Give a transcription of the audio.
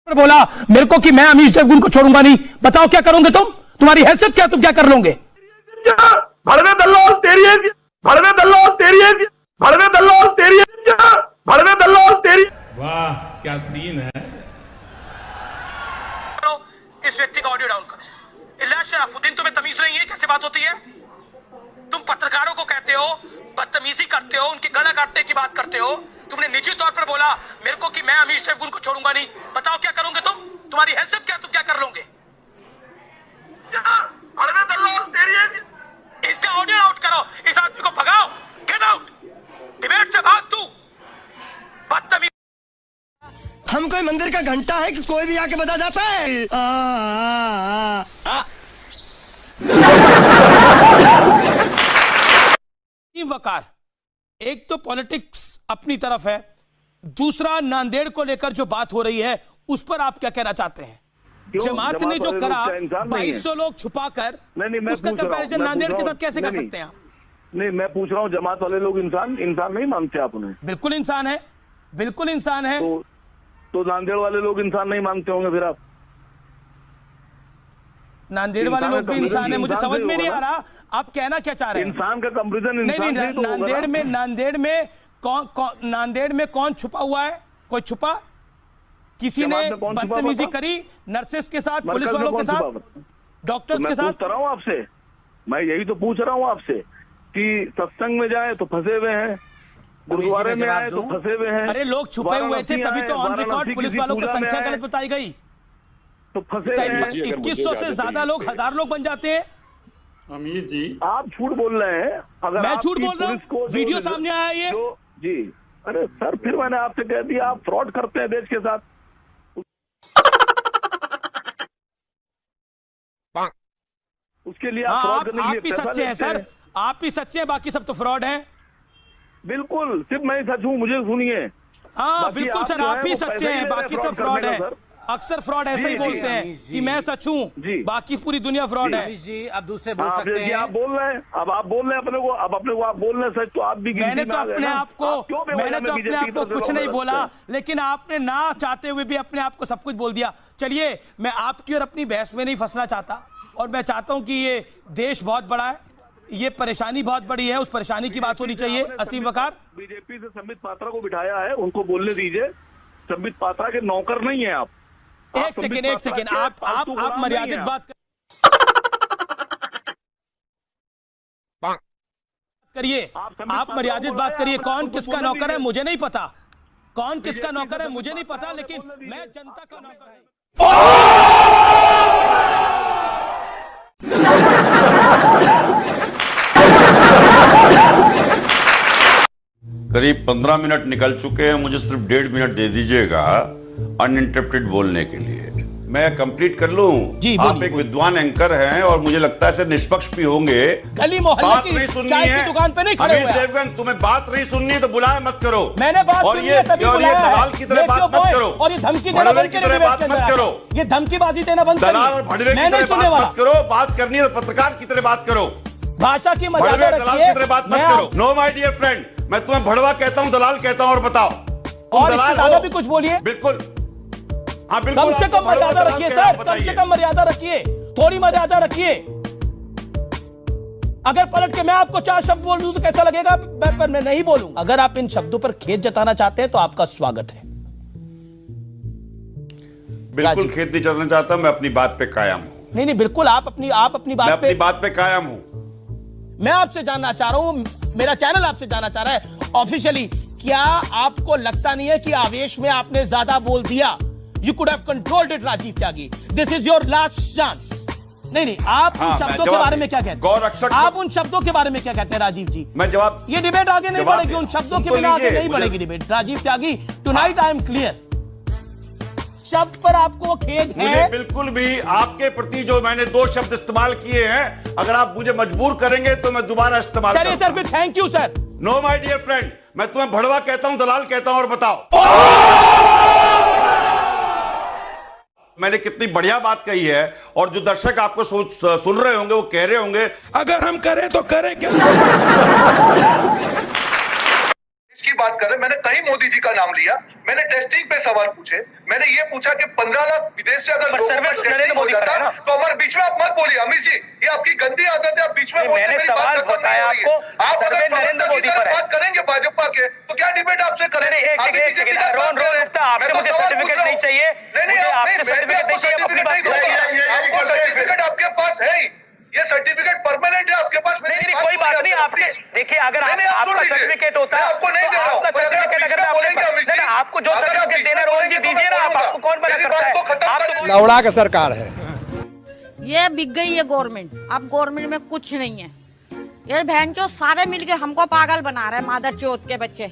बोला मेरे को कि मैं अमीश देवगन को छोड़ूंगा नहीं। बताओ क्या करोगे तुम? तुम्हारी हैसियत क्या? तुम क्या कर लोगे? भड़वे दल्लोल तेरी है, भड़वे दल्लोल तेरी है, भड़वे दल्लोल तेरी है, भड़वे दल्लोल तेरी। वाह क्या सीन है। इस व्यक्ति का ऑडियो डाउन करो। इलियास शराफुद्दीन, तुम्हें तमीज नहीं है? कैसे बात होती है? तुम पत्रकारों को कहते हो, बदतमीजी करते हो, उनके गला काटने की बात करते हो। तुमने निजी तौर पर बोला मेरे को कि मैं अमीश देवगन को छोड़ूंगा नहीं। बताओ क्या करोगे तुम? तुम्हारी हैसियत क्या? तुम क्या कर लोगे? इसका ऑडियो आउट करो, इस आदमी को भगाओ, गेट आउट, डिबेट से भाग तू, बदतमीज। हम कोई मंदिर का घंटा है कि कोई भी आके बजा जाता है? वकार, एक तो पॉलिटिक्स अपनी तरफ है, दूसरा नांदेड़ को लेकर जो बात हो रही है उस पर आप क्या कहना चाहते हैं? जमात ने जो करा 2200 लोग छुपाकर, उसका कंपैरिजन नांदेड़ के साथ कैसे कर सकते हैं आप? नहीं, मैं पूछ रहा हूँ, जमात वाले लोग इंसान नहीं मानते आप उन्हें? बिल्कुल इंसान है, बिल्कुल इंसान है। तो नांदेड़ वाले लोग इंसान नहीं मानते होंगे फिर आप? नांदेड़ वाले लोग भी इंसान है, मुझे समझ में नहीं आ रहा आप कहना क्या चाह रहे हैं। इंसान का कंपैरिजन नहीं, नांदेड़ में कौन छुपा हुआ है? कोई छुपा? किसी ने बदतमीजी करी नर्सेस के साथ, पुलिस वालों के साथ, डॉक्टर्स के साथ? पूछ रहा हूँ आपसे, मैं यही तो पूछ रहा हूँ आपसे कि सत्संग में जाए तो फंसे हुए हैं, गुरुद्वारे में आए तो फंसे हुए हैं। अरे लोग छुपे हुए थे तभी तो ऑन रिकॉर्ड पुलिस वालों की संख्या गलत बताई गई, तो फंसे हुए हैं। 2100 से ज्यादा लोग, 1000 लोग बन जाते हैं। अमीश जी, आप झूठ बोल रहे हैं। अगर मैं झूठ बोल रहा हूँ? वीडियो सामने आया ये जी। अरे सर, फिर मैंने आपसे कह दिया आप फ्रॉड करते हैं देश के साथ। उसके लिए आप ही सच्चे हैं सर, आप ही सच्चे हैं, बाकी सब तो फ्रॉड हैं। बिल्कुल, सिर्फ मैं ही सच हूँ, मुझे सुनिए। हाँ बिल्कुल सर, आप ही सच्चे हैं, बाकी सब फ्रॉड है। अक्सर फ्रॉड ऐसे ही बोलते हैं कि मैं सच हूँ, बाकी पूरी दुनिया फ्रॉड है। जी आप दूसरे बोल सकते हैं। आप बोल रहे हैं, अब आप बोल रहे हैं अपने को, अब अपने को आप बोल रहे हैं सच, तो आप भी मैंने तो अपने आप को कुछ नहीं बोला, लेकिन आपने ना चाहते हुए भी अपने आप को सब कुछ बोल दिया। चलिए, मैं आपकी और अपनी बहस में नहीं फंसना चाहता, और मैं चाहता हूं कि ये देश बहुत बड़ा है, ये परेशानी बहुत बड़ी है, उस परेशानी की बात होनी चाहिए। असीम वकार, बीजेपी से संबित पात्रा को बिठाया है, उनको बोलने दीजिए। संबित पात्रा के नौकर नहीं है आप। एक सेकेंड, आप मर्यादित बात करिए, आप मर्यादित बात करिए। कौन किसका नौकर है मुझे नहीं पता, कौन किसका नौकर है मुझे नहीं पता, लेकिन मैं जनता का नौकर हूं। करीब 15 मिनट निकल चुके हैं, मुझे सिर्फ 1.5 मिनट दे दीजिएगा अनइंटरप्टेड बोलने के लिए। मैं कंप्लीट कर लूं? आप एक विद्वान एंकर हैं और मुझे लगता है निष्पक्ष भी होंगे। गली मोहल्ले की चाय की दुकान पे नहीं खड़े हुए। अमीश देवगन, तुम्हें बात नहीं सुननी तो बुलाए मत करो। मैंने बात सुनी है तभी बुलाया है। दलाल की तरह बात मत करो, और ये धमकी देना बंद करिए, बात मत करो, ये धमकीबाजी देना बंद करिए। दलाल भड़वे की तरह बात मत करो, बात करनी है पत्रकार की तरह बात करो, भाषा की मर्यादा रखिए, दलाल की तरह बात मत करो। नो माय डियर फ्रेंड, मैं तुम्हें भड़वा कहता हूँ, दलाल कहता हूँ, और बताओ और इससे ज्यादा भी कुछ बोलिए। बिल्कुल, हाँ बिल्कुल, कम से कम मर्यादा रखिए सर, कम से कम मर्यादा रखिए, थोड़ी मर्यादा रखिए। अगर पलट के मैं आपको 4 शब्द बोल दूं तो कैसा लगेगा? पर मैं नहीं बोलूं। अगर आप इन शब्दों पर खेद जताना चाहते हैं तो आपका स्वागत है। बिल्कुल खेद नहीं जताना चाहता, मैं अपनी बात पे कायम हूं। नहीं, बिल्कुल आप अपनी बात पे कायम हूं। मैं आपसे जानना चाह रहा हूं, मेरा चैनल आपसे जानना चाह रहा है ऑफिशियली, क्या आपको लगता नहीं है कि आवेश में आपने ज्यादा बोल दिया? You could have controlled it, Rajiv Tyagi. This is your last chance. नहीं, आप उन शब्दों के बारे में क्या कहते हैं? आप उन शब्दों के बारे में क्या कहते हैं राजीव जी? मैं जवाब, ये डिबेट आगे नहीं बढ़ेगी, उन शब्दों के बिना आगे नहीं बढ़ेगी debate. Rajeev Tyagi, tonight I am clear, शब्द पर आपको खेद है? मुझे बिल्कुल भी आपके प्रति जो मैंने 2 शब्द इस्तेमाल किए हैं, अगर आप मुझे मजबूर करेंगे तो मैं दोबारा इस्तेमाल करूंगा। चलिए सर, फिर thank you sir. No my dear friend, मैं तुम्हें भड़वा कहता हूं, दलाल कहता हूं, और बताओ मैंने कितनी बढ़िया बात कही है, और जो दर्शक आपको सुन रहे होंगे वो कह रहे होंगे अगर हम करें तो करें क्या? की बात कर रहे हैं। मैंने कहीं मोदी जी का नाम लिया, मैंने टेस्टिंग पे सवाल पूछे, मैंने ये पूछा कि 15 लाख विदेश से अगर लोगों का टेस्टिंग हो जाता तो हमारे बीच में आप मत बोलिए। अमित जी, ये आपकी गंदी आदत है, आप बीच में मैंने सवाल बताया आपको, आप सर्वे नरेंद्र मोदी पर है। बात करेंगे भाजपा के तो क्या डिबेट आपसे करेंगे? रोहन गुप्ता, आपसे मुझे सर्टिफिकेट नहीं चाहिए, मुझे आपसे सर्टिफिकेट नहीं चाहिए, अपनी बात आपको सर्टिफिकेट आपके पास है ही, ये सर्टिफिकेट परमानेंट है आपके पास। नहीं, कोई बात नहीं। आपके देखिए, अगर आपका सर्टिफिकेट होता है आपको नहीं दे रहा हूं, आपका सर्टिफिकेट अगर आपको जो सर्टिफिकेट देना रोहन जी दीजिए ना, आपको कौन मना करता है? आप तो लौड़ा का सरकार है। ये बिक गई है गवर्नमेंट, अब गवर्नमेंट में कुछ नहीं है। ये बहन चो सारे मिलके हमको पागल बना रहे हैं, मादर चौथ के बच्चे।